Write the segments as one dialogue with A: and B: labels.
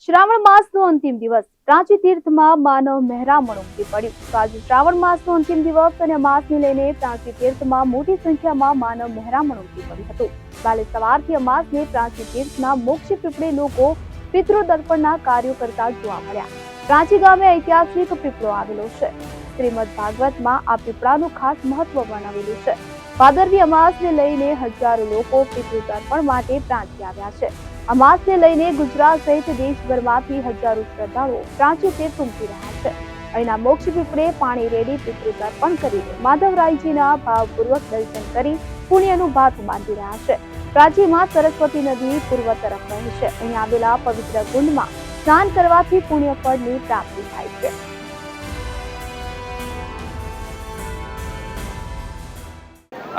A: શ્રાવણ માસનો અંતિમ દિવસ પ્રાચી તીર્થમાં માનવ મહેરામણ ઉમટી પડ્યું. તો આજે શ્રાવણ માસનો અંતિમ દિવસ અને અમાસને લઈને પ્રાચી તીર્થમાં મોટી સંખ્યામાં માનવ મહેરામણ ઉમટી પડ્યું હતું. કાલે સવારથી અમાસને પ્રાચી તીર્થના મોક્ષ પીપળે લોકો પિતૃ તર્પણના કાર્યો કરતા જોવા મળ્યા. પ્રાચી ગામે ઐતિહાસિક પીપળો આવેલો છે. શ્રીમદ ભાગવતમાં આ પીપળાનું ખાસ મહત્વ વર્ણવેલું છે. ભાદરવી અમાસને લઈને હજારો લોકો પિતૃ તર્પણ માટે પ્રાચી આવ્યા છે. અમાસને લઈને ગુજરાત સહિત દેશભરમાંથી હજારો શ્રદ્ધાળુઓ પ્રાચી તીર્થ ઉમટી રહ્યા છે. અહીંના મોક્ષ પીપળે પાણી રેડી પિતૃ તર્પણ કરીને માધવરાયજીના ભાવપૂર્વક દર્શન કરી પુણ્યનું ભાથું બાંધી રહ્યા છે. પ્રાચીમાં સરસ્વતી નદી પૂર્વ તરફ વહે છે. અહીં આવેલા પવિત્ર કુંડમાં સ્નાન કરવાથી પુણ્ય ફળની પ્રાપ્તિ થાય છે.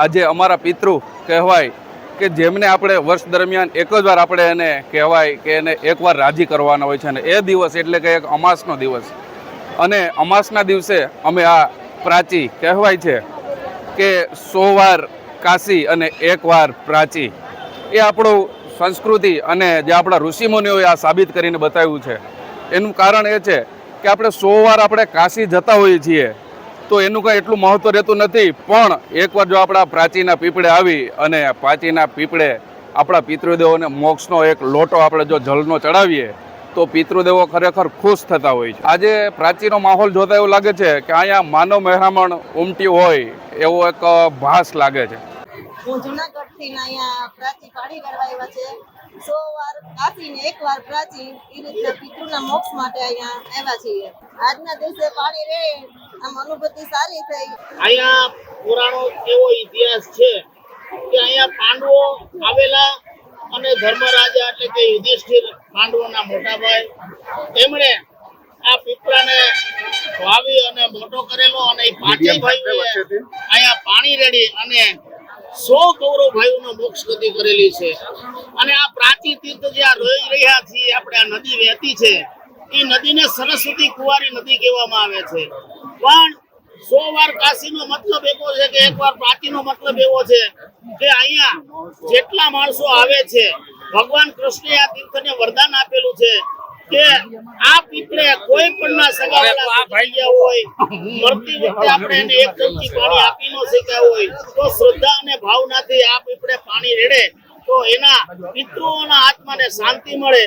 B: આજે અમારા પિતૃ કહેવાય કે જેમને આપણે વર્ષ દરમિયાન એક જ વાર આપણે એને કહેવાય કે એને એકવાર રાજી કરવાના હોય છે. અને એ દિવસ એટલે કે એક અમાસનો દિવસ. અને અમાસના દિવસે અમે આ પ્રાચી કહેવાય છે કે 100 વાર કાશી અને 1 વાર પ્રાચી, એ આપણું સંસ્કૃતિ અને જે આપણા ઋષિમુનિઓએ આ સાબિત કરીને બતાવ્યું છે. એનું કારણ એ છે કે આપણે 100 વાર આપણે કાશી જતા હોઈએ છીએ તો એનું કંઈ એટલું મહત્વ રહેતું નથી, પણ એકવાર જો આપણા પ્રાચીના પીપળે આવી અને પ્રાચીના પીપળે આપણા પિતૃદેવોને મોક્ષનો એક લોટો આપણે જો જળનો ચડાવીએ તો પિતૃદેવો ખરેખર ખુશ થતા હોય છે. આજે પ્રાચીનો માહોલ જોતા એવું લાગે છે કે અહીંયા માનવ મહેરામણ ઉમટ્યું હોય એવો એક ભાસ લાગે છે.
C: હું જુનાગઢથી અહીંયા પ્રાચી પાણી કરવા આવ્યા છે. 100 વાર કાશી ને 1 વાર પ્રાચી, એ રીતના પિતૃના મોક્ષ માટે અહીંયા આવ્યા છીએ. આજના દિવસે પાણી રે આમ અનુભૂતિ સારી થઈ.
D: અહીંયા પુરાણો એવો ઇતિહાસ છે કે અહીંયા પાંડવો આવેલા અને ધર્મરાજા એટલે કે યુધિષ્ઠિર પાંડવોના મોટા ભાઈ, તેમણે આ પીપળાને વાવી અને મોટો કરેલો અને એ પાંચેય ભાઈઓએ અહીંયા પાણી રેડી અને 100 કૌરવ ભાઈઓનો મોક્ષ ગતિ કરેલી છે. અને આ પ્રાચી તીર્થ જે આ રહી રહ્યા છીએ આપણે, આ નદી વહેતી છે, એ નદીને સરસ્વતી કુંવારી નદી કહેવામાં આવે છે. પણ 100 વાર કાશીનો મતલબ એવો છે કે 1 વાર પ્રાચીનો મતલબ એવો છે કે અહીંયા જેટલા માણસો આવે છે, ભગવાન કૃષ્ણે આ તીર્થને વરદાન આપેલું છે કે આ પીપળે કોઈ પણ ના સગાવાલા ભાઈ ગયા હોય, મરતી વખતે આપણે એને એક ચમચી પાણી આપી ન શક્યા હોય તો શ્રદ્ધા અને ભાવનાથી આ પીપળે પાણી રેડે તો એના પિતૃઓના આત્માને શાંતિ મળે.